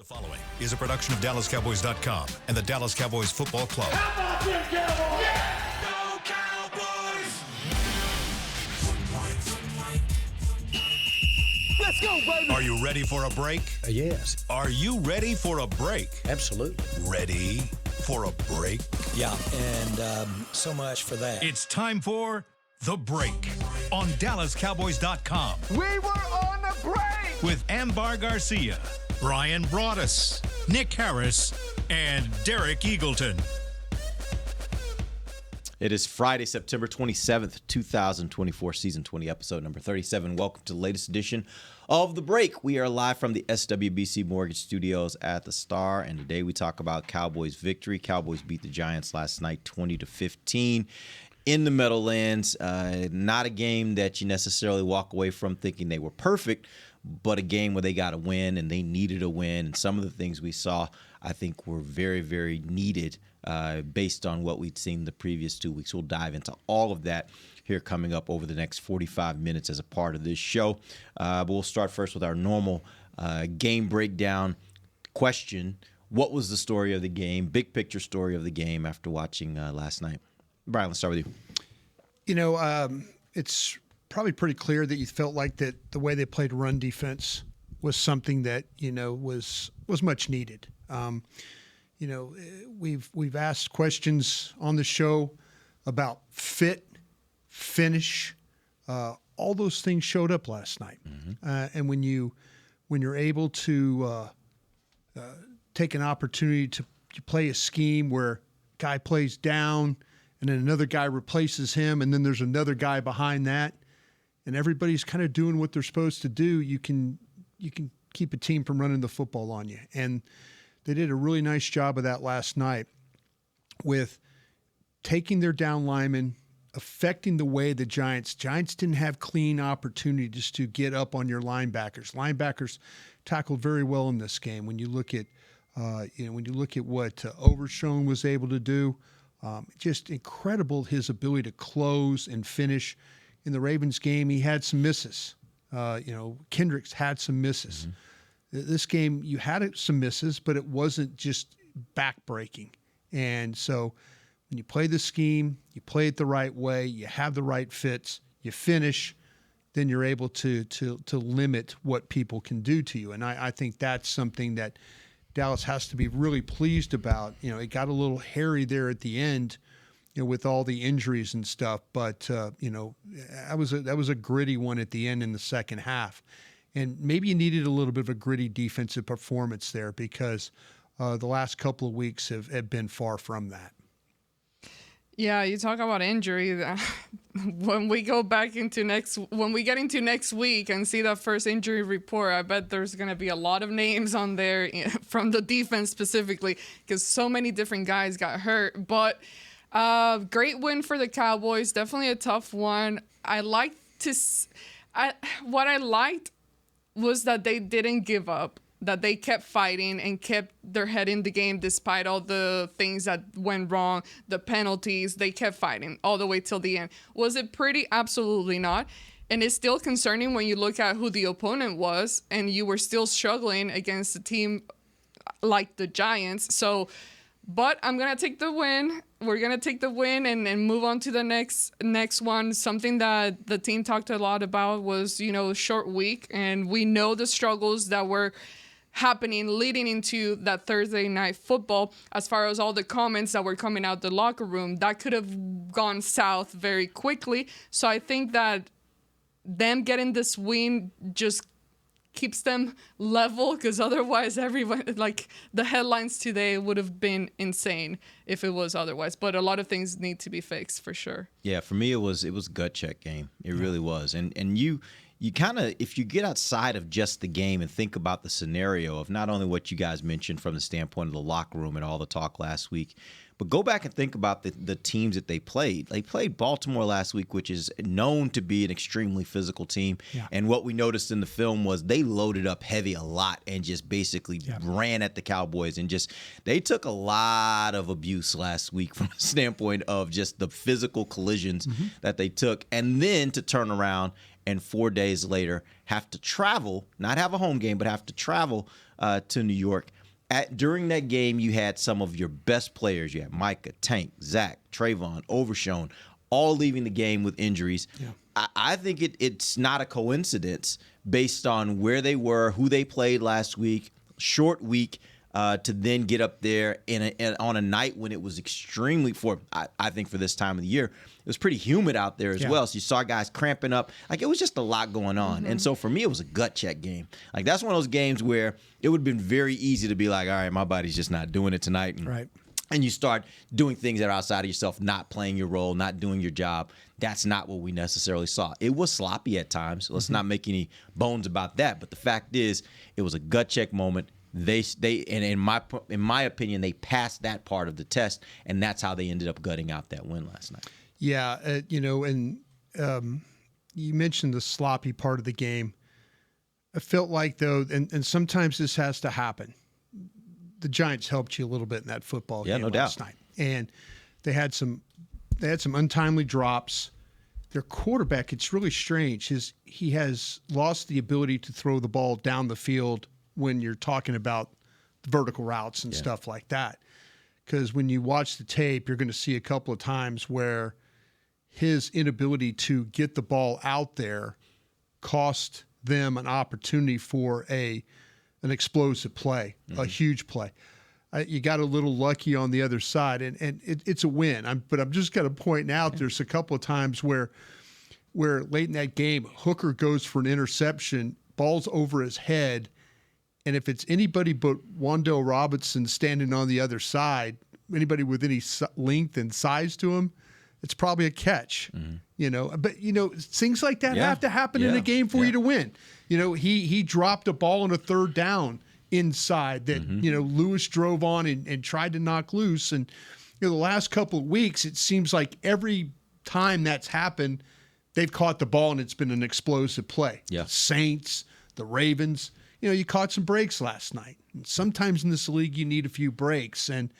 The following is a production of DallasCowboys.com and the Dallas Cowboys Football Club. How about them Cowboys? Yeah! Go Cowboys! Let's go, baby! Are you ready for a break? Yes. Are you ready for a break? Absolutely. Ready for a break? Yeah, and so much for that. It's time for The Break on DallasCowboys.com. We were on a break! With Ambar Garcia, Bryan Broaddus, Nick Harris, and Derek Eagleton. It is Friday, September 27th, 2024, Season 20, Episode number 37. Welcome to the latest edition of The Break. We are live from the SWBC Mortgage Studios at the Star, and today we talk about Cowboys victory. Cowboys beat the Giants last night 20-15 in the Meadowlands. Not a game that you necessarily walk away from thinking they were perfect, but a game where they got a win and they needed a win. And some of the things we saw, I think, were very, very needed based on what we'd seen the previous 2 weeks. We'll dive into all of that here coming up over the next 45 minutes as a part of this show. But we'll start first with our normal game breakdown question. What was the story of the game, big picture story of the game after watching last night? Bryan, let's start with you. You know, it's probably pretty clear that you felt like that the way they played run defense was something that, you know, was much needed. You know, we've asked questions on the show about fit, finish. All those things showed up last night. Mm-hmm. And when you're able to take an opportunity to play a scheme where a guy plays down and then another guy replaces him, and then there's another guy behind that, and everybody's kind of doing what they're supposed to do, you can keep a team from running the football on you. And they did a really nice job of that last night with taking their down linemen, affecting the way the Giants didn't have clean opportunities to get up on your linebackers. Linebackers tackled very well in this game. When you look at what Overshone was able to do, just incredible his ability to close and finish. In the Ravens game, he had some misses. Kendricks had some misses. Mm-hmm. This game, you had some misses, but it wasn't just back-breaking. And so when you play the scheme, you play it the right way, you have the right fits, you finish, then you're able to limit what people can do to you. And I think that's something that Dallas has to be really pleased about. You know, it got a little hairy there at the end, you know, with all the injuries and stuff. But that was a gritty one at the end in the second half, and maybe you needed a little bit of a gritty defensive performance there because the last couple of weeks have been far from that. Yeah, you talk about injury. When we get into next week and see that first injury report, I bet there's going to be a lot of names on there from the defense specifically because so many different guys got hurt. But great win for the Cowboys. Definitely a tough one. What I liked was that they didn't give up, that they kept fighting and kept their head in the game despite all the things that went wrong, the penalties. They kept fighting all the way till the end. Was it pretty? Absolutely not. And it's still concerning when you look at who the opponent was and you were still struggling against a team like the Giants. But I'm going to take the win. We're going to take the win and move on to the next one. Something that the team talked a lot about was, short week. And we know the struggles that were happening leading into that Thursday night football as far as all the comments that were coming out the locker room. That could have gone south very quickly. So I think that them getting this win just keeps them level, because otherwise everyone, like, the headlines today would have been insane if it was otherwise. But a lot of things need to be fixed for sure. Yeah, for me it was gut check game. It really was. And you kind of, if you get outside of just the game and think about the scenario of not only what you guys mentioned from the standpoint of the locker room and all the talk last week, but go back and think about the teams that they played. They played Baltimore last week, which is known to be an extremely physical team. Yeah. And what we noticed in the film was they loaded up heavy a lot and just basically ran at the Cowboys. And they took a lot of abuse last week from the standpoint of just the physical collisions that they took. And then to turn around and 4 days later have to travel, not have a home game, but have to travel to New York. During that game, you had some of your best players. You had Micah, Tank, Zach, Trayvon, Overshown, all leaving the game with injuries. Yeah. I think it's not a coincidence based on where they were, who they played last week, short week, to then get up there on a night when it was extremely, I think for this time of the year, it was pretty humid out there as well. So you saw guys cramping up. Like, it was just a lot going on. And so for me, it was a gut check game. Like, that's one of those games where it would have been very easy to be like, all right, my body's just not doing it tonight. And you start doing things that are outside of yourself, not playing your role, not doing your job. That's not what we necessarily saw. It was sloppy at times. Let's not make any bones about that. But the fact is, it was a gut check moment. They and in my opinion, they passed that part of the test, and that's how they ended up gutting out that win last night. Yeah, and you mentioned the sloppy part of the game. I felt like, though, and sometimes this has to happen, the Giants helped you a little bit in that football game last night. And they had some untimely drops. Their quarterback, it's really strange. He has lost the ability to throw the ball down the field when you're talking about vertical routes and stuff like that. Because when you watch the tape, you're going to see a couple of times where his inability to get the ball out there cost them an opportunity for an explosive play, a huge play. You got a little lucky on the other side, and it's a win. But I'm just going to point out there's a couple of times where late in that game, Hooker goes for an interception, ball's over his head, and if it's anybody but Wandale Robinson standing on the other side, anybody with any length and size to him, it's probably a catch. But things like that have to happen in a game for you to win. He dropped a ball on a third down inside that Lewis drove on and tried to knock loose. And the last couple of weeks, it seems like every time that's happened, they've caught the ball and it's been an explosive play. Saints, the Ravens. You caught some breaks last night. And sometimes in this league, you need a few breaks, and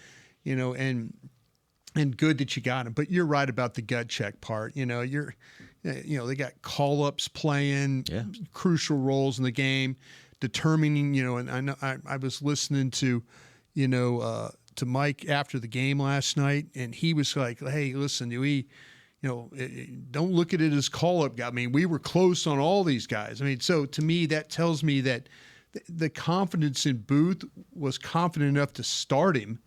good that you got them. But you're right about the gut check part. They got call-ups playing crucial roles in the game, determining. And I know I was listening to Mike after the game last night, and he was like, "Hey, listen, don't look at it as call-up guy. I mean, we were close on all these guys. I mean, so to me, that tells me that the confidence in Booth was confident enough to start him,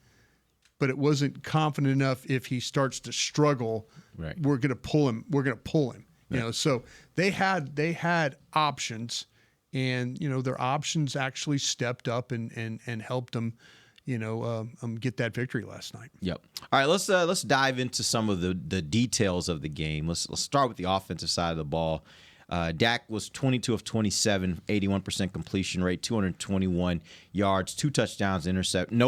but it wasn't confident enough if he starts to struggle, we're going to pull him. We're going to pull him. So they had options, and their options actually stepped up and helped them, get that victory last night. Yep. All right, let's dive into some of the details of the game. Let's start with the offensive side of the ball. Dak was 22 of 27, 81% completion rate, 221 yards, 2 touchdowns, no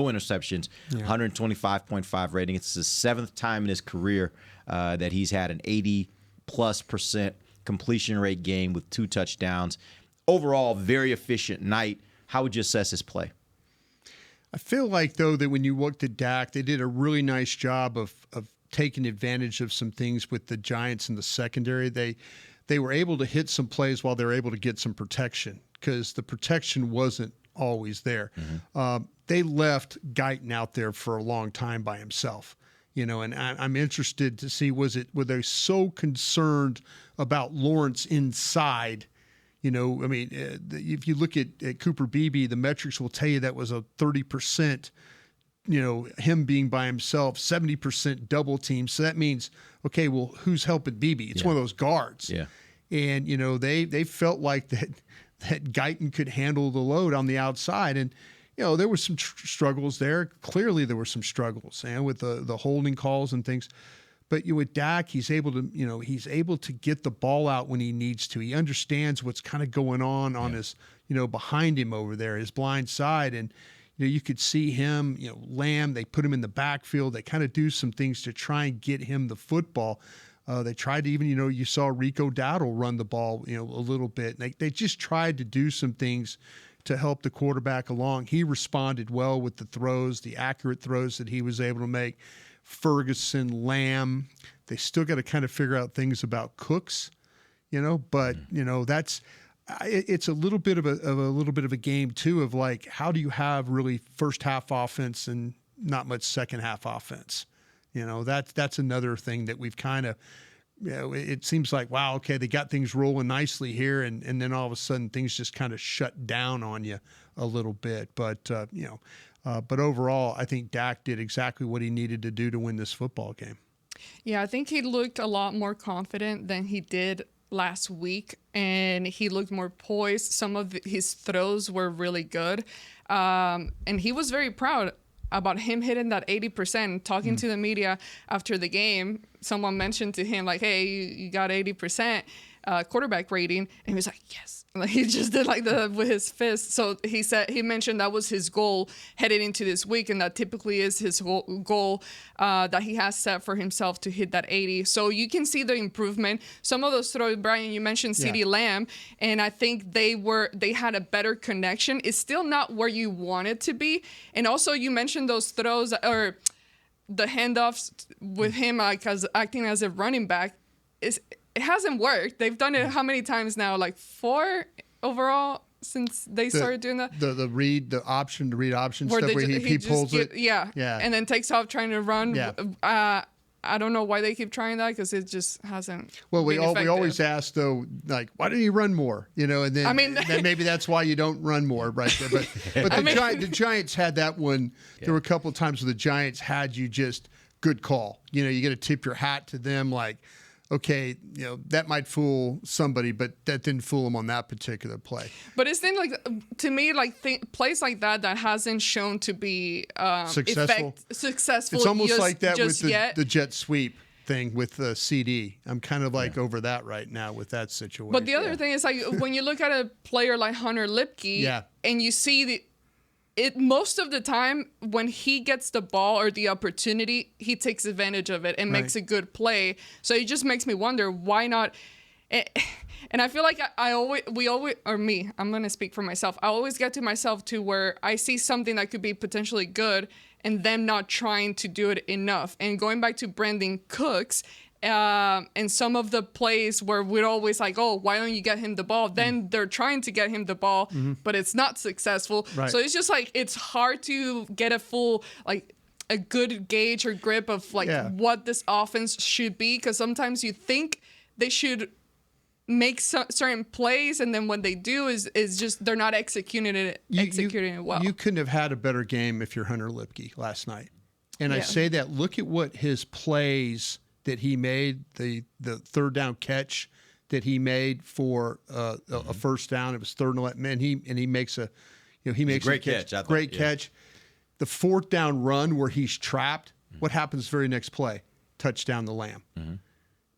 interceptions, 125.5 rating. It's the 7th time in his career that he's had an 80+% completion rate game with 2 touchdowns. Overall, very efficient night. How would you assess his play? I feel like, though, that when you looked at Dak, they did a really nice job of taking advantage of some things with the Giants in the secondary. They were able to hit some plays while they were able to get some protection, because the protection wasn't always there. They left Guyton out there for a long time by himself, and I'm interested to see, were they so concerned about Lawrence inside? If you look at Cooper Beebe, the metrics will tell you that was a 30%, him being by himself, 70% double team. So that means, okay, well, who's helping Beebe? It's one of those guards. And, they felt like that Guyton could handle the load on the outside. And, there were some struggles there. Clearly there were some struggles, with the holding calls and things. But with Dak, he's able to get the ball out when he needs to. He understands what's kind of going on his, behind him over there, his blind side. And, you could see him, Lamb, they put him in the backfield. They kind of do some things to try and get him the football. They tried to even, you saw Rico Dowdle run the ball, a little bit. They just tried to do some things to help the quarterback along. He responded well with the throws, the accurate throws that he was able to make. Ferguson, Lamb, they still got to kind of figure out things about Cooks. But it's a little bit of a game too of like, how do you have really first half offense and not much second half offense? That's another thing that we've kind of, it seems like, wow, okay, they got things rolling nicely here, and then all of a sudden things just kind of shut down on you a little bit. But but overall, I think Dak did exactly what he needed to do to win this football game. Yeah, I think he looked a lot more confident than he did last week, and he looked more poised. Some of his throws were really good, and he was very proud about him hitting that 80%. Talking to the media after the game, someone mentioned to him like, hey, you got 80% quarterback rating, and he was like, yes. Like, he just did like with his fist. So he mentioned that was his goal headed into this week, and that typically is his goal that he has set for himself, to hit that 80. So you can see the improvement. Some of those throws, Brian, you mentioned CeeDee Lamb, and I think they had a better connection. It's still not where you want it to be. And also you mentioned those throws or the handoffs with him acting as a running back. It hasn't worked. They've done it how many times now? Like 4 overall since they started doing that. The read option stuff where he pulls it. Yeah. And then takes off trying to run. Yeah. I don't know why they keep trying that, because it just hasn't. Well, we effective. always ask though, like, why didn't he run more? And then then maybe that's why you don't run more, right? But the Giants had that one. There were a couple of times where the Giants had you just good call. You got to tip your hat to them, like, okay, that might fool somebody, but that didn't fool them on that particular play. But it's things like, to me, like plays like that hasn't shown to be successful. It's almost like that with the jet sweep thing with the CD. I'm kind of like over that right now with that situation. But the other thing is, like, when you look at a player like Hunter Lipke, and you see most of the time when he gets the ball or the opportunity, he takes advantage of it and makes a good play. So it just makes me wonder, why not? And I feel like I'm going to speak for myself. I always get to myself to where I see something that could be potentially good and them not trying to do it enough. And going back to Brandon Cooks, and some of the plays where we're always like, oh, why don't you get him the ball? Then they're trying to get him the ball, but it's not successful. Right. So it's just like, it's hard to get a full, like, a good gauge or grip of like what this offense should be. Because sometimes you think they should make certain plays, and then when they do is just they're not executing it well. You couldn't have had a better game if you're Hunter Lipke last night. And I say that, look at what his plays that he made, the third down catch that he made for a first down. It was 3rd and 11, and he makes a great catch. Great catch. The 4th down run where he's trapped. What happens very next play? Touchdown the Lamb.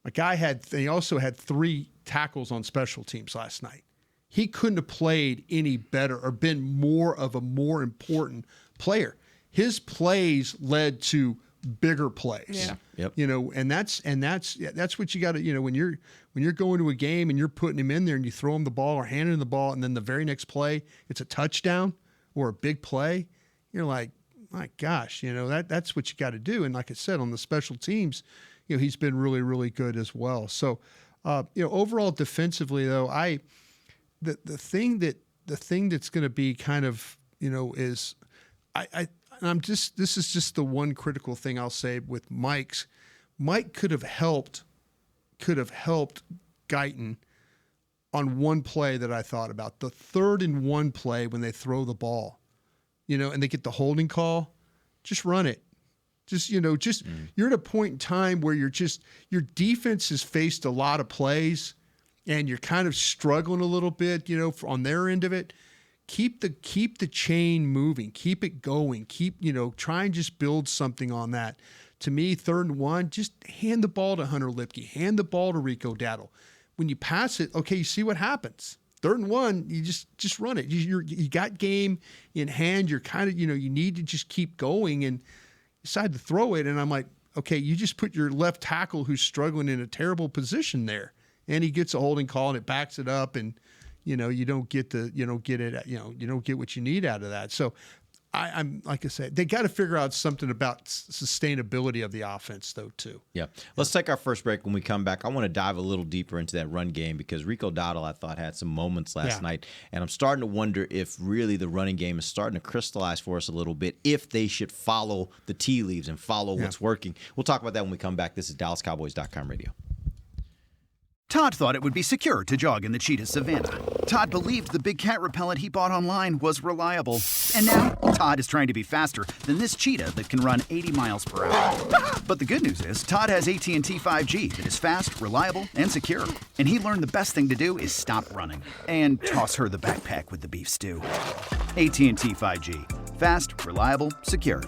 My guy he also had 3 tackles on special teams last night. He couldn't have played any better or been more of a more important player. His plays led to bigger plays. And that's what you got to, when you're going to a game and you're putting him in there and you throw him the ball or handing him the ball, and then the very next play it's a touchdown or a big play, you're like, my gosh, that's what you got to do. And like I said, on the special teams, he's been really, really good as well. So overall defensively though, the thing that's going to be kind of, is this is just the one critical thing I'll say with Mike could have helped Guyton on one play that I thought about. The 3rd and 1 play when they throw the ball, and they get the holding call, just run it. You're at a point in time where your defense has faced a lot of plays and you're kind of struggling a little bit, on their end of it. Keep the chain moving, keep it going, try and just build something on that. To me, 3rd and 1, just hand the ball to Hunter Lipke, hand the ball to Rico Dowdle. When you pass it, okay, you see what happens. 3rd and 1, you just run it. You got game in hand. You're kind of, you need to just keep going and decide to throw it. And I'm like, okay, you just put your left tackle who's struggling in a terrible position there, and he gets a holding call and it backs it up, and you don't get what you need out of that. So I'm like I said, they got to figure out something about sustainability of the offense, though, too. Yeah. Let's take our first break. When we come back, I want to dive a little deeper into that run game because Rico Dowdle, I thought, had some moments last night. And I'm starting to wonder if really the running game is starting to crystallize for us a little bit, if they should follow the tea leaves and follow what's working. We'll talk about that when we come back. This is DallasCowboys.com radio. Todd thought it would be secure to jog in the cheetah savanna. Todd believed the big cat repellent he bought online was reliable. And now, Todd is trying to be faster than this cheetah that can run 80 miles per hour. But the good news is, Todd has AT&T 5G that is fast, reliable, and secure. And he learned the best thing to do is stop running and toss her the backpack with the beef stew. AT&T 5G. Fast, reliable, secure.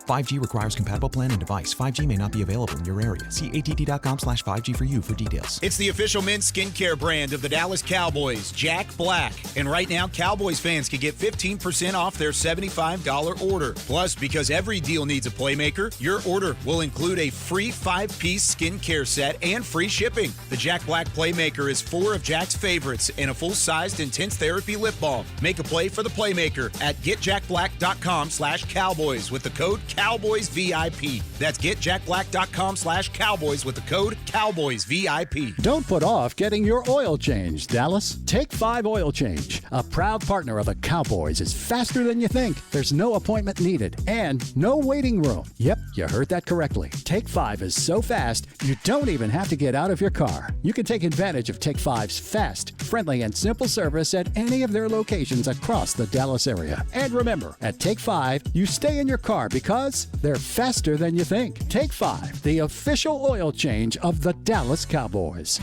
5G requires compatible plan and device. 5G may not be available in your area. See att.com/5G for you for details. It's the official men's skincare brand of the Dallas Cowboys, Jack Black. And right now, Cowboys fans can get 15% off their $75 order. Plus, because every deal needs a playmaker, your order will include a free 5-piece skincare set and free shipping. The Jack Black Playmaker is 4 of Jack's favorites and a full-sized intense therapy lip balm. Make a play for the Playmaker at getjackblack.com/Cowboys with the code Cowboys VIP. That's getjackblack.com/Cowboys with the code Cowboys VIP. Don't put off getting your oil change, Dallas. Take 5 Oil Change. A proud partner of the Cowboys is faster than you think. There's no appointment needed and no waiting room. Yep, you heard that correctly. Take 5 is so fast, you don't even have to get out of your car. You can take advantage of Take 5's fast, friendly, and simple service at any of their locations across the Dallas area. And remember, at Take 5, you stay in your car because they're faster than you think. Take 5, the official oil change of the Dallas Cowboys.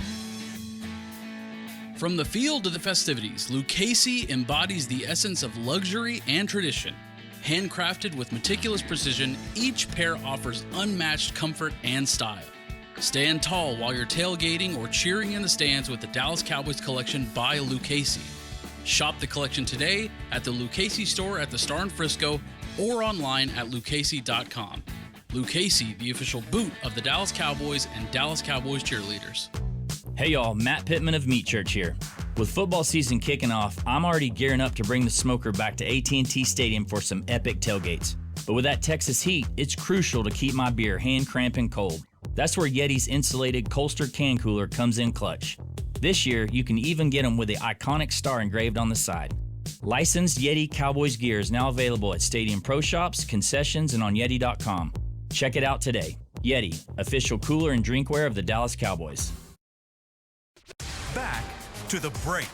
From the field to the festivities, Lucchese embodies the essence of luxury and tradition. Handcrafted with meticulous precision, each pair offers unmatched comfort and style. Stand tall while you're tailgating or cheering in the stands with the Dallas Cowboys collection by Lucchese. Shop the collection today at the Lucchese store at the Star in Frisco or online at lucchese.com. Lucchese, the official boot of the Dallas Cowboys and Dallas Cowboys cheerleaders. Hey y'all, Matt Pittman of Meat Church here. With football season kicking off, I'm already gearing up to bring the smoker back to AT&T Stadium for some epic tailgates. But with that Texas heat, it's crucial to keep my beer hand cramping cold. That's where Yeti's insulated Colster can cooler comes in clutch. This year, you can even get them with the iconic star engraved on the side. Licensed Yeti Cowboys gear is now available at Stadium Pro Shops, concessions, and on Yeti.com. Check it out today. Yeti, official cooler and drinkware of the Dallas Cowboys. Back to the break.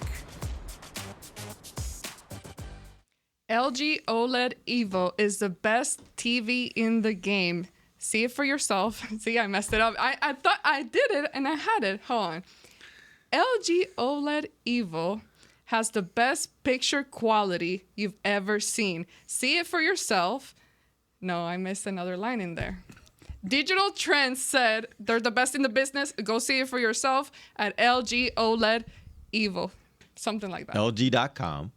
LG OLED Evo is the best TV in the game. See it for yourself. See, I messed it up. I thought I did it and I had it. Hold on. LG OLED Evo has the best picture quality you've ever seen. See it for yourself. No, I missed another line in there. Digital Trends said they're the best in the business. Go see it for yourself at LG OLED Evo. Something like that. LG.com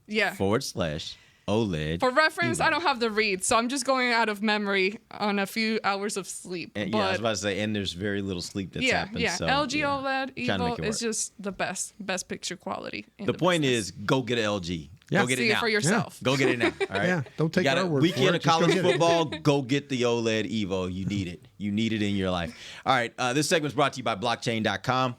/OLED. For reference, Evo. I don't have the read, so I'm just going out of memory on a few hours of sleep. And, I was about to say, and there's very little sleep that's happened. Yeah, so, LG OLED Evo is work. just the best picture quality. The point is, go get an LG. Yeah. Go get See it it now. for yourself. Go get it now. All right. Yeah, don't take You got our a word for weekend it. of Just go college get it. football. Go get the OLED Evo. You need it. You need it in your life. All right. This segment is brought to you by blockchain.com.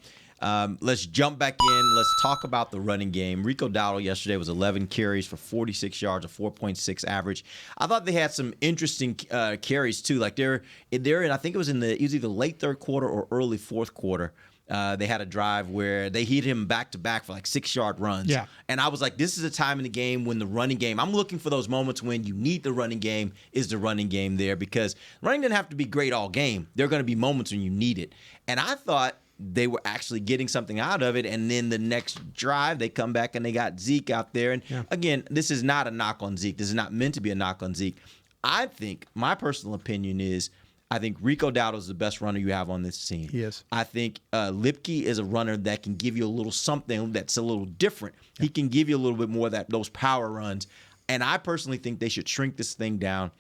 Let's jump back in. Let's talk about the running game. Rico Dowdle yesterday was 11 carries for 46 yards, a 4.6 average. I thought they had some interesting carries too. Like they're in, I think it was either late third quarter or early fourth quarter. They had a drive where they hit him back to back for like 6-yard runs. Yeah. And I was like, this is a time in the game when the running game, I'm looking for those moments when you need the running game. Is the running game there? Because running doesn't have to be great all game. There are going to be moments when you need it. And I thought they were actually getting something out of it. And then the next drive, they come back and they got Zeke out there. And again, this is not a knock on Zeke. This is not meant to be a knock on Zeke. I think, my personal opinion is, I think Rico Dowdle is the best runner you have on this team. He is. I think Lipke is a runner that can give you a little something that's a little different. Yeah. He can give you a little bit more of those power runs. And I personally think they should shrink this thing down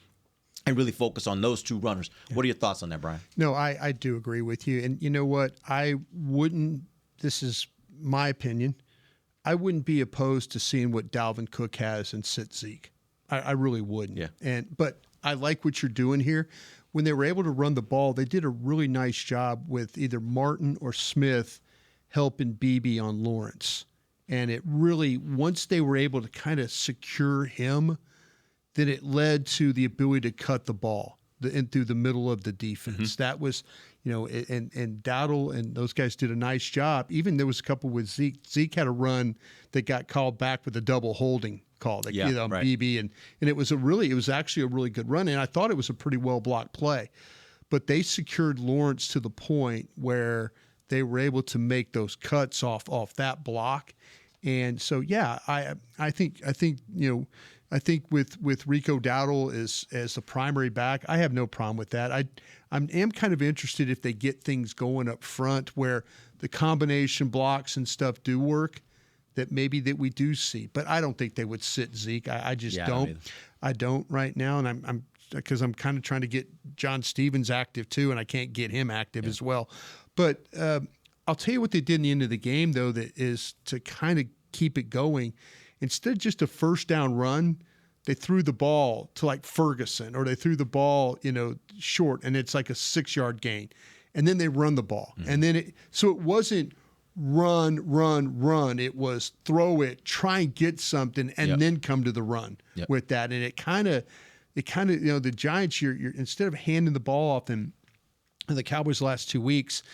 and really focus on those two runners. Yeah. What are your thoughts on that, Brian? No, I do agree with you. And you know what? This is my opinion, I wouldn't be opposed to seeing what Dalvin Cook has and sit Zeke. I really wouldn't. Yeah. But I like what you're doing here. When they were able to run the ball, they did a really nice job with either Martin or Smith helping BB on Lawrence. And it really, once they were able to kind of secure him, then it led to the ability to cut the ball in through the middle of the defense. That was, and Dowdle and those guys did a nice job. Even there was a couple with Zeke. Zeke had a run that got called back with a double holding call on BB, and it was actually a really good run, and I thought it was a pretty well blocked play. But they secured Lawrence to the point where they were able to make those cuts off that block. And so I think with Rico Dowdle as the primary back, I have no problem with that. I am kind of interested if they get things going up front where the combination blocks and stuff do work, that maybe that we do see. But I don't think they would sit Zeke. I just don't. I don't right now, and I'm because I'm kind of trying to get John Stevens active too, and I can't get him active as well. But I'll tell you what they did in the end of the game, though, that is to kind of keep it going. Instead of just a first down run, they threw the ball to like Ferguson, or they threw the ball, short, and it's like a 6-yard gain. And then they run the ball. And then so it wasn't run. It was throw it, try and get something, and then come to the run with that. And it kind of, the Giants, you're instead of handing the ball off them, the Cowboys the last 2 weeks,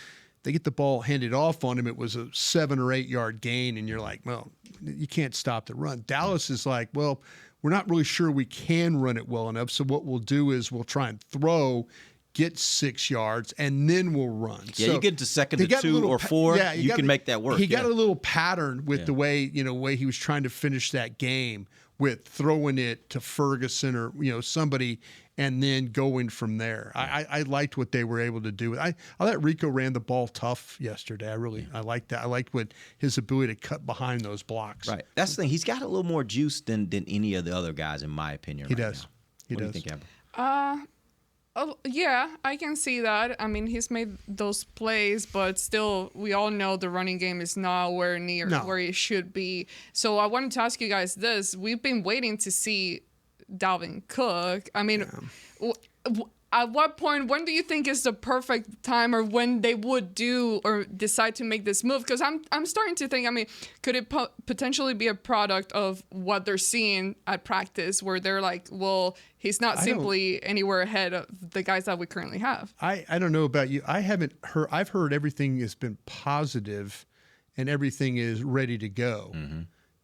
they get the ball handed off on him. It was a 7 or 8 yard gain, and you're like, well, you can't stop the run. Dallas is like, well, we're not really sure we can run it well enough. So what we'll do is we'll try and throw, get 6 yards, and then we'll run. Yeah, so you get to second to 2 or 4, you can make that work. He got a little pattern with the way he was trying to finish that game with throwing it to Ferguson or somebody, and then going from there. I liked what they were able to do. I thought Rico ran the ball tough yesterday. I liked that. I liked what his ability to cut behind those blocks. Right. That's the thing. He's got a little more juice than any of the other guys, in my opinion. He does. Now. He what does. do you think, Amber? Oh, yeah, I can see that. I mean, he's made those plays, but still, we all know the running game is nowhere near where it should be. So I wanted to ask you guys this. We've been waiting to see Dalvin Cook. I mean, at what point, when do you think is the perfect time, or when they would do or decide to make this move? Because I'm starting to think, I mean, could it potentially be a product of what they're seeing at practice, where they're like, well, he's not simply anywhere ahead of the guys that we currently have? I don't know about you. I've heard everything has been positive and everything is ready to go.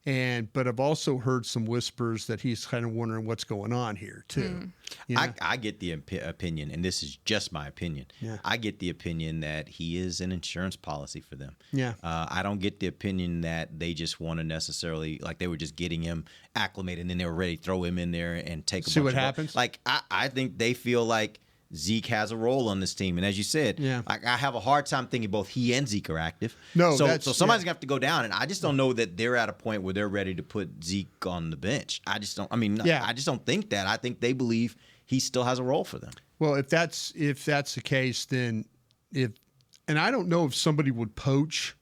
But I've also heard some whispers that he's kind of wondering what's going on here too. I get the opinion, and this is just my opinion. I get the opinion that he is an insurance policy for them. I don't get the opinion that they just want to necessarily, like, they were just getting him acclimated and then they were ready to throw him in there and take a see bunch what of happens. Like, I think they feel like Zeke has a role on this team, and as you said, I have a hard time thinking both he and Zeke are active. So somebody's gonna have to go down, and I just don't know that they're at a point where they're ready to put Zeke on the bench. I just don't. I mean, I just don't think that. I think they believe he still has a role for them. Well, if that's the case, then and I don't know if somebody would poach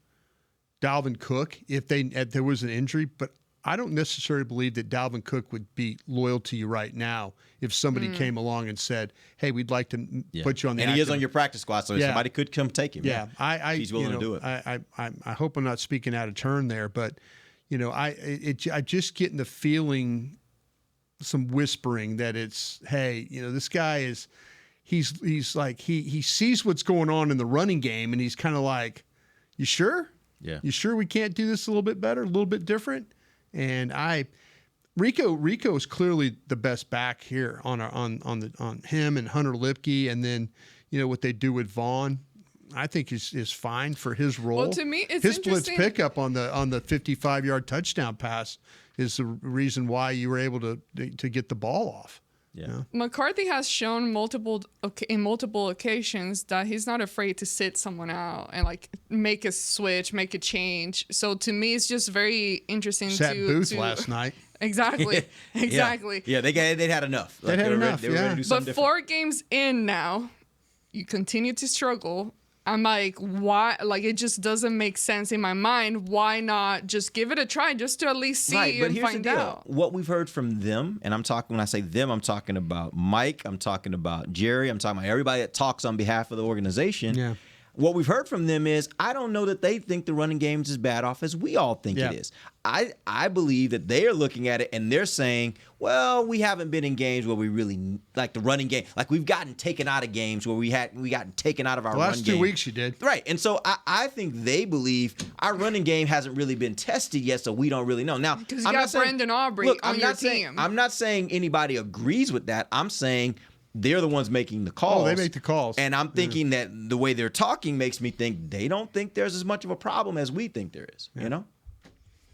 Dalvin Cook if there was an injury, but I don't necessarily believe that Dalvin Cook would be loyal to you right now if somebody came along and said, "Hey, we'd like to put you on the." And he is on your practice squad, so somebody could come take him. He's willing to do it. I hope I'm not speaking out of turn there, but I'm just getting the feeling, some whispering that it's, hey, this guy is, he's like he sees what's going on in the running game, and he's kind of like, you sure? Yeah. You sure we can't do this a little bit better, a little bit different? And Rico is clearly the best back here on him and Hunter Lipke, and then what they do with Vaughn, I think is fine for his role. Well, to me, it's his blitz interesting. pickup on the 55-yard touchdown pass is the reason why you were able to get the ball off. Yeah. McCarthy has shown in multiple occasions that he's not afraid to sit someone out and like make a switch, make a change. So to me, it's just very interesting. Sat Booth last night. Exactly. Yeah, they'd had enough. They had enough. They were ready to do something but 4 games in now, you continue to struggle. I'm like, why? Like, it just doesn't make sense in my mind. Why not just give it a try just to at least see and find out? What we've heard from them, and when I say them, I'm talking about Mike, I'm talking about Jerry, I'm talking about everybody that talks on behalf of the organization. Yeah. What we've heard from them is, I don't know that they think the running game is as bad off as we all think it is. I believe that they are looking at it and they're saying, well, we haven't been in games where we really like the running game. Like, we've gotten taken out of games where we gotten taken out of our run game. The last 2 weeks you did. Right. And so I think they believe our running game hasn't really been tested yet, so we don't really know. Now, because you got Brandon Aubrey on your team. I'm not saying anybody agrees with that. I'm saying they're the ones making the calls. Oh, they make the calls. And I'm thinking that the way they're talking makes me think they don't think there's as much of a problem as we think there is, you know?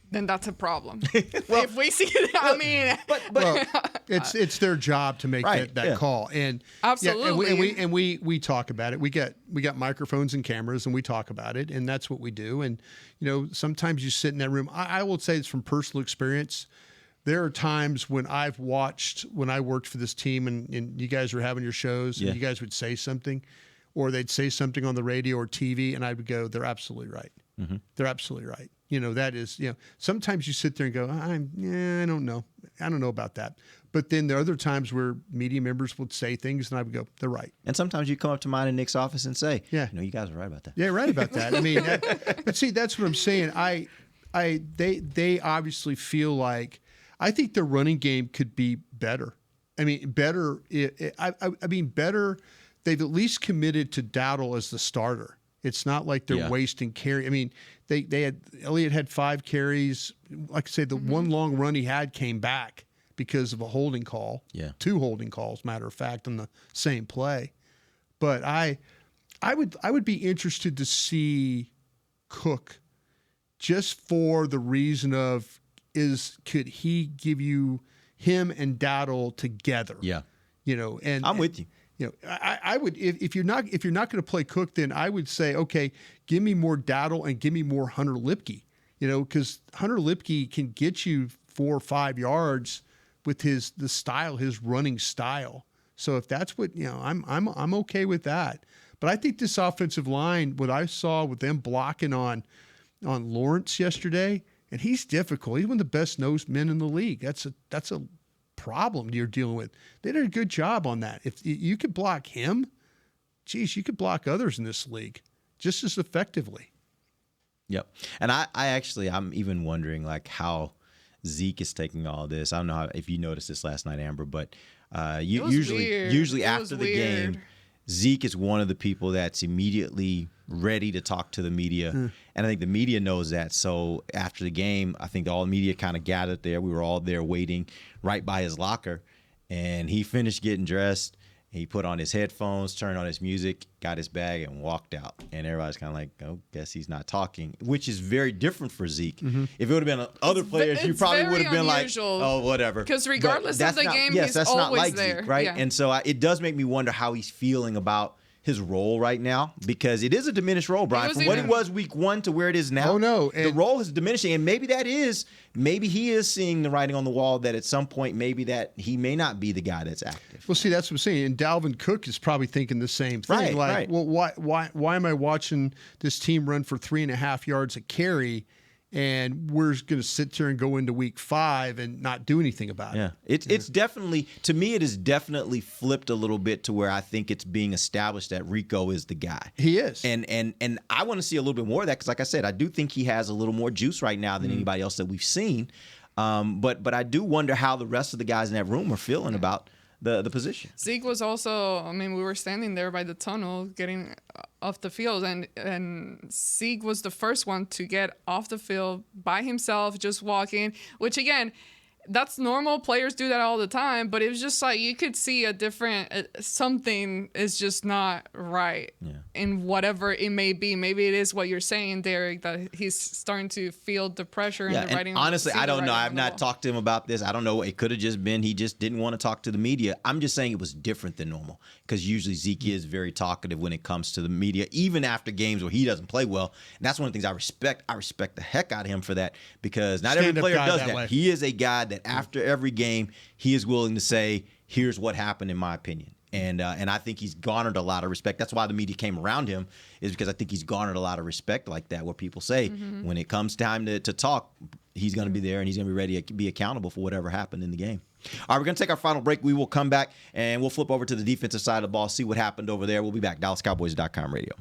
Then that's a problem. If we see it, I mean. Well, it's their job to make that call. And absolutely. And we talk about it. We got microphones and cameras, and we talk about it, and that's what we do. And, you know, sometimes you sit in that room. I will say it's from personal experience. There are times when I've watched, when I worked for this team and you guys were having your shows and you guys would say something, or they'd say something on the radio or TV, and I would go, they're absolutely right. Mm-hmm. They're absolutely right. You know, that is, you know, sometimes you sit there and go, I don't know. I don't know about that. But then there are other times where media members would say things and I would go, they're right. And sometimes you come up to mine in Nick's office and say, you know, you guys are right about that. Yeah, right about that. I mean, but see, that's what I'm saying. They obviously feel like, I think their running game could be better. I mean, better. I mean, better. They've at least committed to Dowdle as the starter. It's not like they're wasting carry. I mean, Elliott had 5 carries. Like I say, the one long run he had came back because of a holding call. Yeah, 2 holding calls, matter of fact, on the same play. But I would be interested to see Cook, just for the reason of, could he give you him and Dowdle together? Yeah, you know, and I'm with you. You know, I would, if you're not going to play Cook, then I would say, okay, give me more Dowdle and give me more Hunter Lipke. You know, because Hunter Lipke can get you 4 or 5 yards with his running style. So if that's what, you know, I'm okay with that. But I think this offensive line, what I saw with them blocking on Lawrence yesterday. And he's difficult. He's one of the best nosed men in the league. That's a problem you're dealing with. They did a good job on that. If you could block him, geez, you could block others in this league just as effectively. Yep. And I'm even wondering like how Zeke is taking all this. I don't know if you noticed this last night, Amber, but usually after the game, Zeke is one of the people that's immediately ready to talk to the media. And I think the media knows that. So after the game, I think all the media kind of gathered there. We were all there waiting right by his locker. And he finished getting dressed. He put on his headphones, turned on his music, got his bag, and walked out. And everybody's kind of like, oh, guess he's not talking, which is very different for Zeke. Mm-hmm. If it would have been other players, you probably would have been unusual. Like, oh, whatever. Because regardless of the game, he's always not like there. Zeke, right? Yeah. And so it does make me wonder how he's feeling about his role right now, because it is a diminished role, Brian. From what it was week 1 to where it is now. Oh, no. The role is diminishing, and maybe he is seeing the writing on the wall that at some point maybe that he may not be the guy that's active. Well, see, that's what I'm saying. And Dalvin Cook is probably thinking the same thing. Right. Well, why am I watching this team run for 3.5 yards a carry, and we're going to sit there and go into week 5 and not do anything about it? It's definitely, to me, it is definitely flipped a little bit to where I think it's being established that Rico is the guy. He is. And I want to see a little bit more of that, because like I said, I do think he has a little more juice right now than anybody else that we've seen. But I do wonder how the rest of the guys in that room are feeling about the position. Zeke was also, I mean, we were standing there by the tunnel getting off the field, and Zeke was the first one to get off the field by himself, just walking, which again, that's normal. Players do that all the time, but it was just like you could see a different something is just not right in whatever it may be. Maybe it is what you're saying, Derek, that he's starting to feel the pressure and the writing. Honestly, I don't know. I've not talked to him about this. I don't know. It could have just been he just didn't want to talk to the media. I'm just saying it was different than normal, because usually Zeke is very talkative when it comes to the media, even after games where he doesn't play well. And that's one of the things I respect. I respect the heck out of him for that, because not every player does that. He is a guy that after every game, he is willing to say, here's what happened in my opinion. And I think he's garnered a lot of respect. That's why the media came around him, is because I think he's garnered a lot of respect like that, where people say when it comes time to talk, he's going to be there and he's going to be ready to be accountable for whatever happened in the game. All right, we're going to take our final break. We will come back and we'll flip over to the defensive side of the ball, see what happened over there. We'll be back. DallasCowboys.com radio.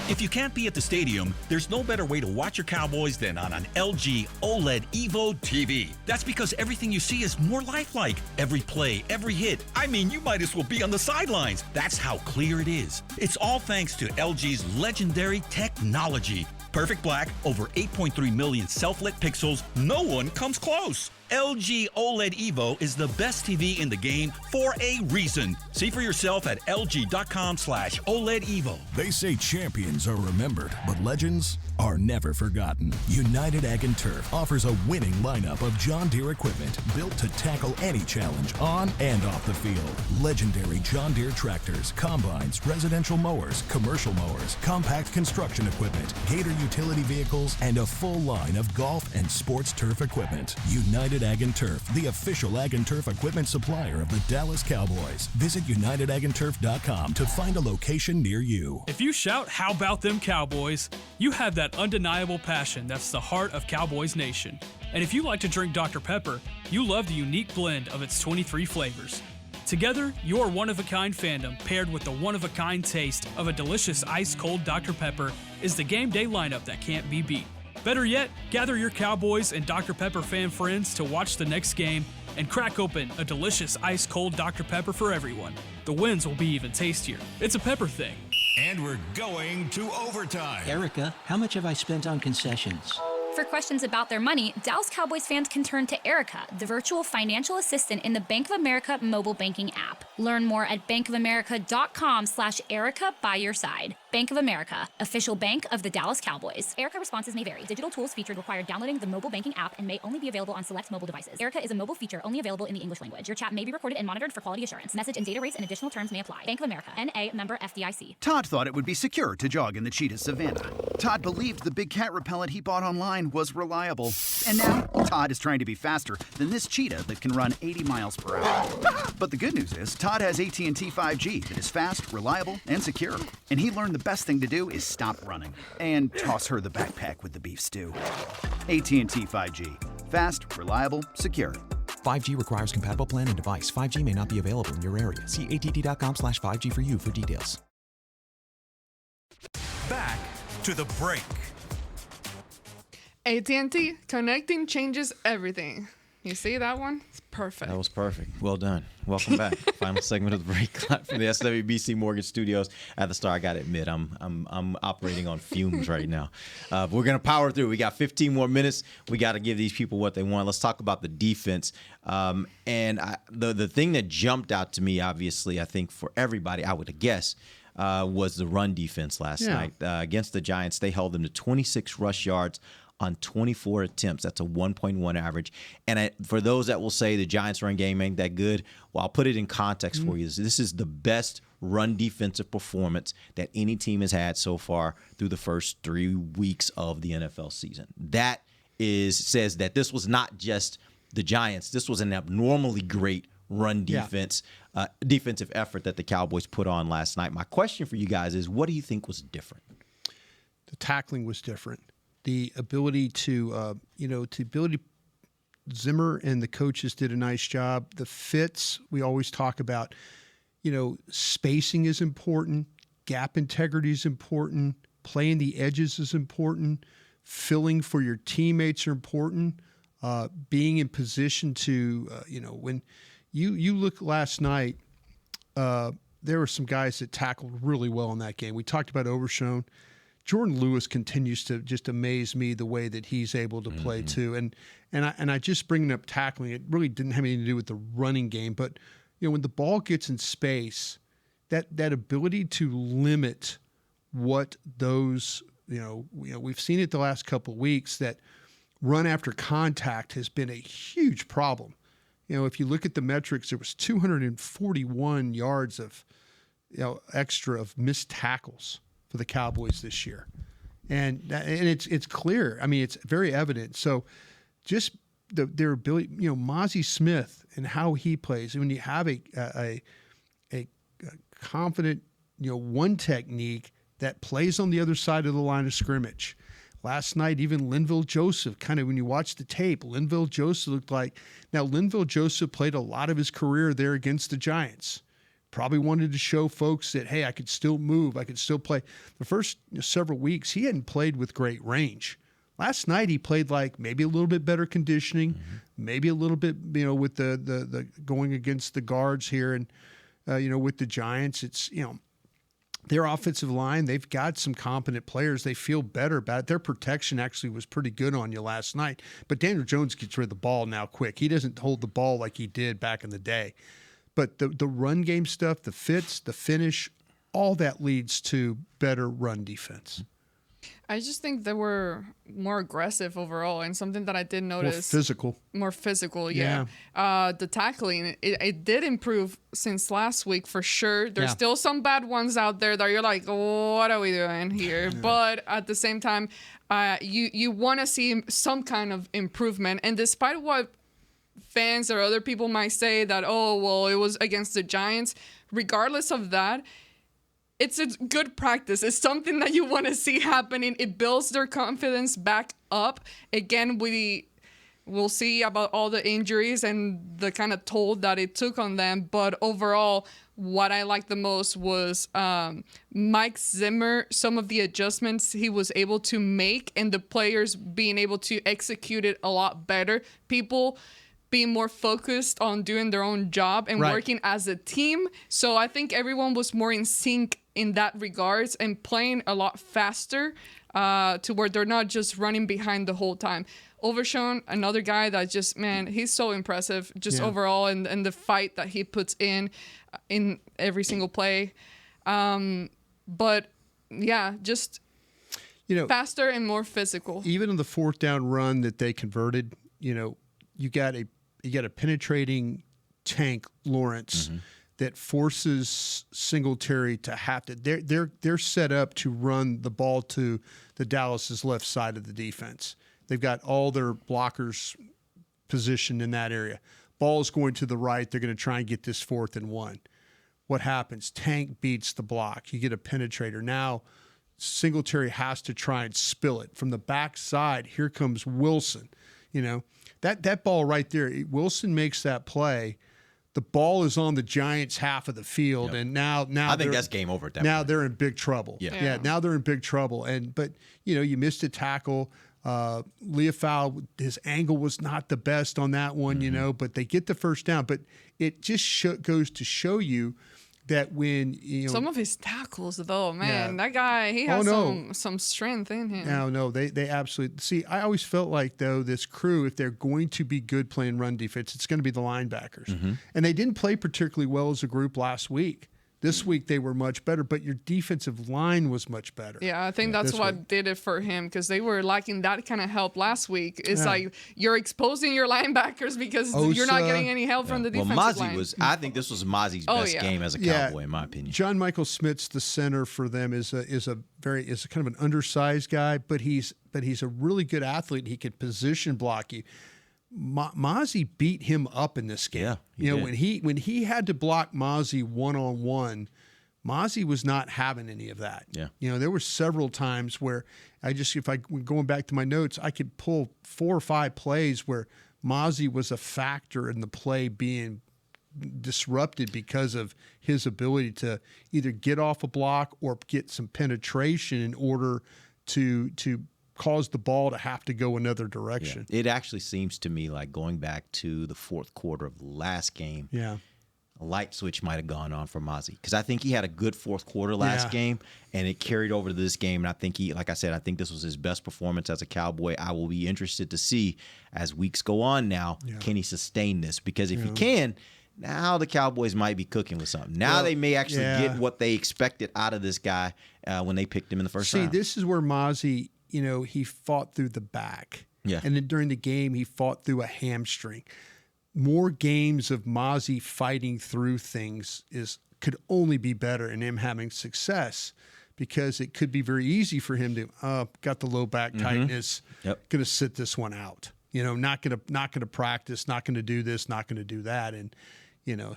If you can't be at the stadium, there's no better way to watch your Cowboys than on an LG OLED Evo TV. That's because everything you see is more lifelike. Every play, every hit. I mean, you might as well be on the sidelines. That's how clear it is. It's all thanks to LG's legendary technology. Perfect black, over 8.3 million self-lit pixels. No one comes close. LG OLED Evo is the best TV in the game for a reason. See for yourself at lg.com/OLED Evo. They say champions are remembered, but legends are never forgotten. United Ag & Turf offers a winning lineup of John Deere equipment built to tackle any challenge on and off the field. Legendary John Deere tractors, combines, residential mowers, commercial mowers, compact construction equipment, Gator utility vehicles, and a full line of golf and sports turf equipment. United Ag & Turf, the official Ag & Turf equipment supplier of the Dallas Cowboys. Visit UnitedAgAndTurf.com to find a location near you. If you shout, "How about them Cowboys?" you have that undeniable passion that's the heart of Cowboys Nation. And if you like to drink Dr. Pepper, you love the unique blend of its 23 flavors. Together, your one-of-a-kind fandom paired with the one-of-a-kind taste of a delicious ice-cold Dr. Pepper is the game day lineup that can't be beat. Better yet, gather your Cowboys and Dr. Pepper fan friends to watch the next game and crack open a delicious ice-cold Dr. Pepper for everyone. The wins will be even tastier. It's a Pepper thing. And we're going to overtime. Erica, how much have I spent on concessions? For questions about their money, Dallas Cowboys fans can turn to Erica, the virtual financial assistant in the Bank of America mobile banking app. Learn more at bankofamerica.com/Erica by your side. Bank of America, official bank of the Dallas Cowboys. Erica responses may vary. Digital tools featured require downloading the mobile banking app and may only be available on select mobile devices. Erica is a mobile feature only available in the English language. Your chat may be recorded and monitored for quality assurance. Message and data rates and additional terms may apply. Bank of America, N.A., member FDIC. Todd thought it would be secure to jog in the cheetah savanna. Todd believed the big cat repellent he bought online was reliable. And now, Todd is trying to be faster than this cheetah that can run 80 miles per hour. But the good news is, Todd has AT&T 5G that is fast, reliable, and secure. And he learned the best thing to do is stop running and toss her the backpack with the beef stew. AT&T 5G. Fast, reliable, secure. 5G requires compatible plan and device. 5G may not be available in your area. See att.com/5G for you for details. Back to the break. AT&T, connecting changes everything. You see that one? It's perfect. That was perfect. Well done. Welcome back. Final segment of the break from the SWBC Mortgage Studios at the Star. I gotta admit, I'm operating on fumes right now. We're gonna power through. We got 15 more minutes. We got to give these people what they want. Let's talk about the defense. The thing that jumped out to me, obviously, I think for everybody, I would guess, was the run defense last night against the Giants. They held them to 26 rush yards on 24 attempts. That's a 1.1 average. And for those that will say the Giants' run game ain't that good, well, I'll put it in context for you. This is the best run defensive performance that any team has had so far through the first 3 weeks of the NFL season. That says that this was not just the Giants. This was an abnormally great run defense, defensive effort that the Cowboys put on last night. My question for you guys is, what do you think was different? The tackling was different. The ability to, Zimmer and the coaches did a nice job. The fits, we always talk about, spacing is important, gap integrity is important, playing the edges is important, filling for your teammates are important, being in position to, when you look last night, there were some guys that tackled really well in that game. We talked about Overshown. Jordan Lewis continues to just amaze me the way that he's able to play too. And I just bringing up tackling, it really didn't have anything to do with the running game, but when the ball gets in space, that ability to limit what those, we've seen it the last couple of weeks, that run after contact has been a huge problem. If you look at the metrics, there was 241 yards of extra of missed tackles for the Cowboys this year. And it's clear. I mean, it's very evident. So just their ability, Mazi Smith and how he plays. When you have a confident, one technique that plays on the other side of the line of scrimmage. Last night, even Linville Joseph, kind of when you watch the tape, Linville Joseph looked like, now Linville Joseph played a lot of his career there against the Giants. Probably wanted to show folks that, hey, I could still move, I could still play. The first several weeks, he hadn't played with great range. Last night, he played like maybe a little bit better conditioning, maybe a little bit, with the going against the guards here and, with the Giants. It's, their offensive line, they've got some competent players. They feel better about it. Their protection actually was pretty good on you last night. But Daniel Jones gets rid of the ball now quick. He doesn't hold the ball like he did back in the day. But the run game stuff, the fits, the finish, all that leads to better run defense. I just think they were more aggressive overall, and something that I did notice. More physical, yeah. The tackling, it did improve since last week for sure. There's still some bad ones out there that you're like, oh, what are we doing here? But at the same time, you want to see some kind of improvement. And despite what fans or other people might say that, oh, well, it was against the Giants, regardless of that, it's a good practice. It's something that you want to see happening. It builds their confidence back up. Again, we'll see about all the injuries and the kind of toll that it took on them. But overall, what I liked the most was Mike Zimmer, some of the adjustments he was able to make and the players being able to execute it a lot better. People being more focused on doing their own job and working as a team. So I think everyone was more in sync in that regards and playing a lot faster to where they're not just running behind the whole time. Overshown, another guy that just, man, he's so impressive just overall and the fight that he puts in every single play. But yeah, just faster and more physical. Even on the fourth down run that they converted, you got a penetrating Tank Lawrence that forces Singletary to have to. They're set up to run the ball to the Dallas's left side of the defense. They've got all their blockers positioned in that area. Ball is going to the right. They're going to try and get this 4th and 1. What happens? Tank beats the block. You get a penetrator. Now Singletary has to try and spill it from the backside. Here comes Wilson. That ball right there, Wilson makes that play. The ball is on the Giants' half of the field, and now I think that's game over at that point. They're in big trouble. Now they're in big trouble. But you missed a tackle. Leofau, his angle was not the best on that one, but they get the first down. But it just goes to show you that when some of his tackles, though, man, that guy, he has some strength in him. No, they absolutely see. I always felt like though this crew, if they're going to be good playing run defense, it's going to be the linebackers, and they didn't play particularly well as a group last week. This week they were much better, but your defensive line was much better. Yeah, I think that's what did it for him because they were lacking that kind of help last week. It's like you're exposing your linebackers because you're not getting any help from the defensive line. I think this was Mazi's best game as a Cowboy, in my opinion. John Michael Smith's the center for them is a kind of an undersized guy, but he's a really good athlete. He can position block you. Mazi beat him up in this game. When he had to block Mazi one-on-one, Mazi was not having any of that. There were several times where going back to my notes, I could pull 4 or 5 plays where Mazi was a factor in the play being disrupted because of his ability to either get off a block or get some penetration in order to cause the ball to have to go another direction. It actually seems to me like going back to the fourth quarter of the last game, a light switch might have gone on for Mazi because I think he had a good fourth quarter last game and it carried over to this game. And I think like I said, I think this was his best performance as a Cowboy. I will be interested to see as weeks go on now, can he sustain this? Because if he can, now the Cowboys might be cooking with something. Now they may actually get what they expected out of this guy when they picked him in the first round. This is where Mazi, he fought through the back. And then during the game, he fought through a hamstring. More games of Mazi fighting through things could only be better in him having success because it could be very easy for him to, got the low back tightness, going to sit this one out. Not gonna practice, not gonna do this, not gonna do that, and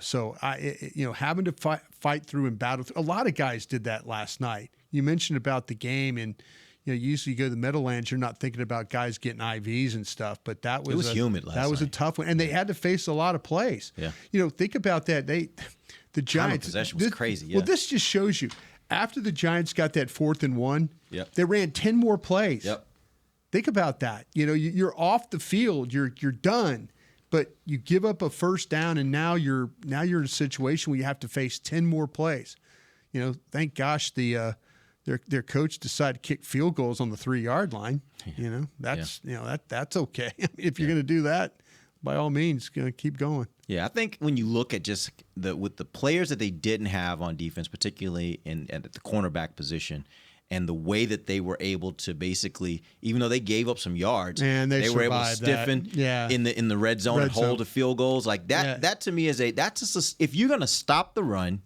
so having to fight through and battle through. A lot of guys did that last night. You mentioned about the game, and usually you go to the Meadowlands, you're not thinking about guys getting IVs and stuff, but that was humid last night. That was a tough one, and they had to face a lot of plays. Yeah. Think about that. The Giants possession was crazy. Yeah. Well, this just shows you after the Giants got that 4th and 1, Yep. they ran 10 more plays. Yep. Think about that. You're off the field. You're done. But you give up a first down, and now you're in a situation where you have to face 10 more plays. Thank gosh their coach decided to kick field goals on the 3-yard line. That's that's okay. If you're going to do that, by all means, keep going. Yeah, I think when you look at just with the players that they didn't have on defense, particularly at the cornerback position, and the way that they were able to basically, even though they gave up some yards, they were able to stiffen in the red zone and hold the field goals. Like that, that to me is if you're going to stop the run,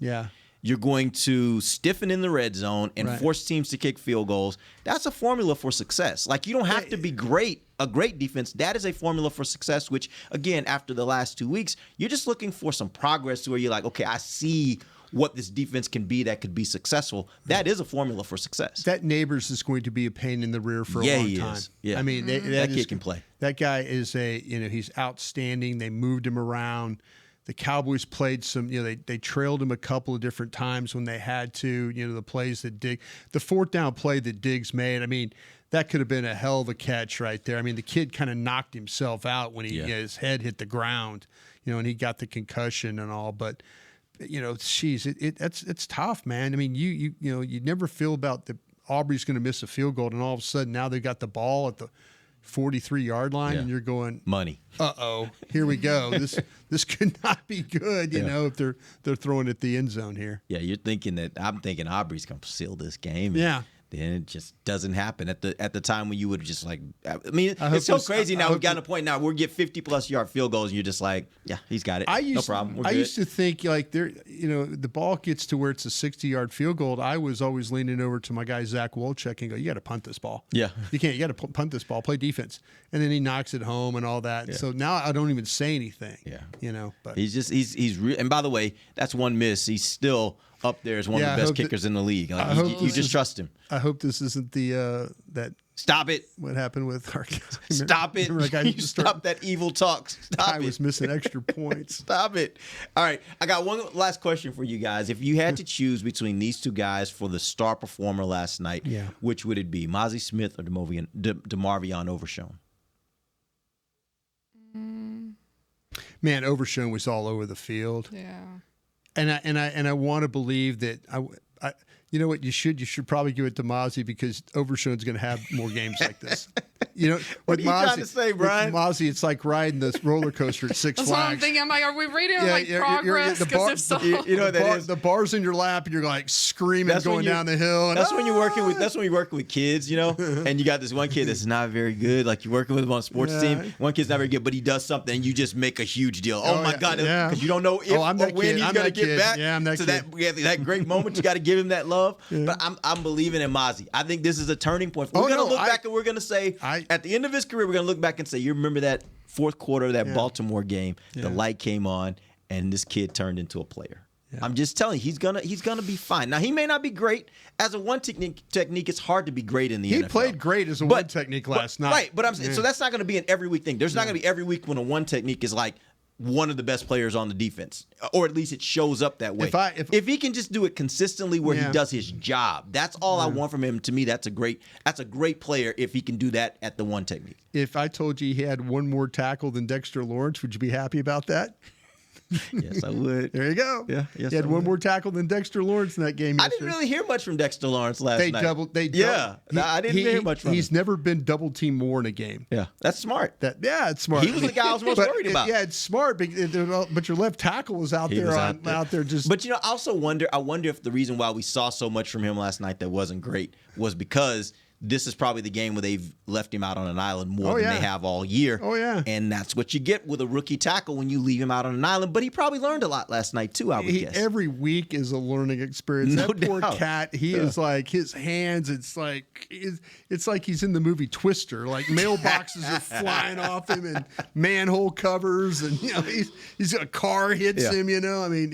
you're going to stiffen in the red zone and force teams to kick field goals. That's a formula for success. Like, you don't have to be a great defense. That is a formula for success, which, again, after the last 2 weeks, you're just looking for some progress to where you're like, okay, I see what this defense can be that could be successful. That is a formula for success. That Neighbors is going to be a pain in the rear for a long time. Is. Yeah, I mean, that kid can play. That guy is he's outstanding. They moved him around. The Cowboys played some, they trailed him a couple of different times when they had to, the plays that the 4th down play that Diggs made. I mean, that could have been a hell of a catch right there. I mean, the kid kind of knocked himself out when his head hit the ground, and he got the concussion and all. But, it's tough, man. I mean, you never feel about Aubrey's going to miss a field goal, and all of a sudden now they got the ball at the 43-yard line, and you're going, money. Uh-oh, here we go. This could not be good, if they're throwing at the end zone here. Yeah, I'm thinking Aubrey's going to seal this game. Yeah. Then it just doesn't happen at the time when you would just like. I mean, it's so crazy now. We've gotten to a point now we're get 50+ yard field goals, and you're just like, yeah, he's got it. No problem. I used to think like the ball gets to where it's a 60-yard field goal. I was always leaning over to my guy Zach Wolchek and go, you got to punt this ball. Yeah, you can't. You got to punt this ball. Play defense, and then he knocks it home and all that. Yeah. So now I don't even say anything. Yeah, but he's real. And by the way, that's one miss. He's still up there as one of the best kickers in the league. Like, you just trust him. I hope this isn't that. Stop it. What happened with our Stop it. You stop that evil talk. Stop it. I was missing extra points. Stop it. All right. I got one last question for you guys. If you had to choose between these two guys for the star performer last night, which would it be? Mazi Smith or DeMarvion Overshown? Man, Overshown was all over the field. Yeah. And I want to believe that you know what you should probably give it to Mazi, because Overshown's going to have more games like this. What are you trying to say, Brian? With Mazi, it's like riding this roller coaster at Six That's Flags. what I'm thinking. I'm like, are we reading progress? Because if so, the bar's in your lap and you're like screaming going down the hill. And that's when you're working with kids, and you got this one kid that's not very good. Like, you're working with him on a sports team. One kid's not very good, but he does something, and you just make a huge deal. Oh my God, because you don't know if or when he's going to get back to that great moment. You got to give him that love. But I'm believing in Mazi. I think this is a turning point. We're going to look back and we're going to say, at the end of his career, we're going to look back and say, you remember that fourth quarter of that Baltimore game, the light came on, and this kid turned into a player. Yeah. I'm just telling you, he's gonna be fine. Now, he may not be great as a one technique. It's hard to be great in the NFL. He played great as a one technique last night. Right, but I'm saying, so that's not going to be an every week thing. There's not going to be every week when a one technique is like one of the best players on the defense, or at least it shows up that way. If he can just do it consistently where he does his job, that's all I want from him. To me, that's a great player if he can do that at the one technique. If I told you he had one more tackle than Dexter Lawrence, would you be happy about that? Yes, I would. There you go. Yeah, yes, he had one more tackle than Dexter Lawrence in that game yesterday. I didn't really hear much from Dexter Lawrence last night. I didn't hear much from him. He's never been double teamed more in a game. Yeah, that's smart. It's smart. He was the guy I was most worried about. It's smart, but your left tackle was out there just. But I also wonder. I wonder if the reason why we saw so much from him last night that wasn't great was because this is probably the game where they've left him out on an island more than they have all year. Oh, yeah. And that's what you get with a rookie tackle when you leave him out on an island. But he probably learned a lot last night, too, I would guess. Every week is a learning experience. No that poor doubt. cat, he is like, his hands, it's like he's in the movie Twister. Like mailboxes are flying off him and manhole covers. And, he's a car hits him, I mean,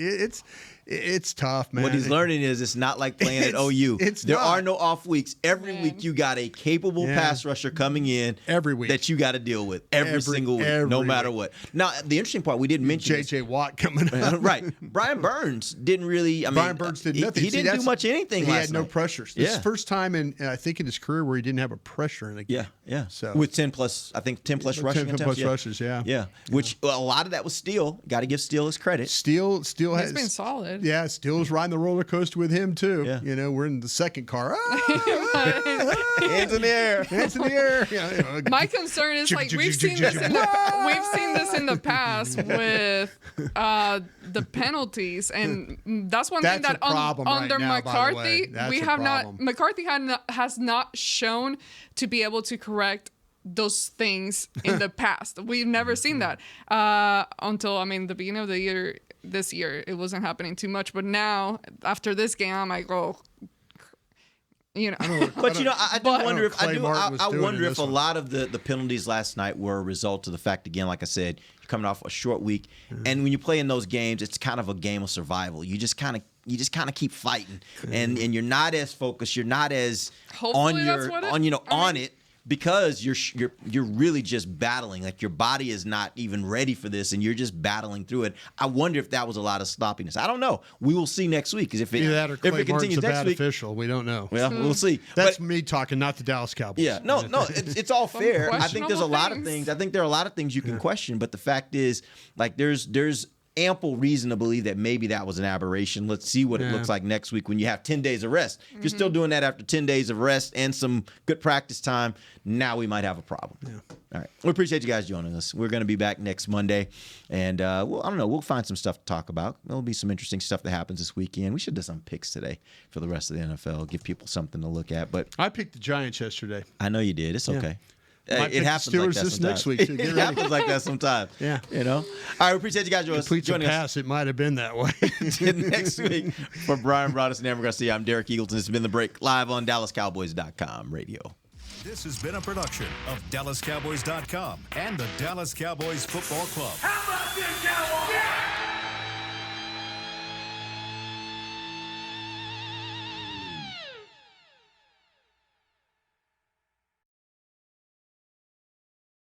it's tough, man. What he's learning is it's not like playing at OU. There are no off weeks. Every week you got a capable pass rusher coming in every week that you got to deal with every single week, no matter what. Now, the interesting part, we didn't mention J.J. Watt coming up. Right. Brian Burns didn't really, Brian Burns did nothing. He didn't do much anything last night. He had no pressures. This is the first time I think in his career where he didn't have a pressure in a game. Yeah. So with 10 plus rushing 10 plus rushes, Yeah. Which a lot of that was Steele. Got to give Steele his credit. Steele has been solid. Yeah, Steele's riding the roller coaster with him too. Yeah. We're in the second car. Hands in the air. Hands in the air. My concern is we've seen this in the past with the penalties, and that's one thing that under McCarthy McCarthy has not shown to be able to correct those things in the past. We've never seen that until the beginning of the year. This year it wasn't happening too much, but now after this game I'm like, I wonder if a lot of the penalties last night were a result of the fact, again, like I said, you're coming off a short week, and when you play in those games, it's kind of a game of survival. You just kind of keep fighting, and you're not as focused, you're not as on it. Because you're really just battling, like your body is not even ready for this, and you're just battling through it. I wonder if that was a lot of sloppiness. I don't know. We will see next week, because if it continues next week, official, we don't know. Well, we'll see. That's me talking, not the Dallas Cowboys. Yeah, no, it's all fair. I think there's a lot of things. I think there are a lot of things you can question, but the fact is, like, there's ample reason to believe that maybe that was an aberration. Let's see what it looks like next week when you have 10 days of rest. If you're still doing that after 10 days of rest and some good practice time, now we might have a problem. Yeah. All right. We appreciate you guys joining us. We're going to be back next Monday, and I don't know. We'll find some stuff to talk about. There'll be some interesting stuff that happens this weekend. We should do some picks today for the rest of the NFL, give people something to look at. But I picked the Giants yesterday. I know you did. It's okay. It happens like that next week. So it happens like that sometimes. Yeah. All right, we appreciate you guys joining us. It might have been that way. Next week, for Bryan Broaddus and Ambar Garcia, I'm Derek Eagleton. This has been The Break, live on DallasCowboys.com radio. This has been a production of DallasCowboys.com and the Dallas Cowboys Football Club. How about this, Cowboys?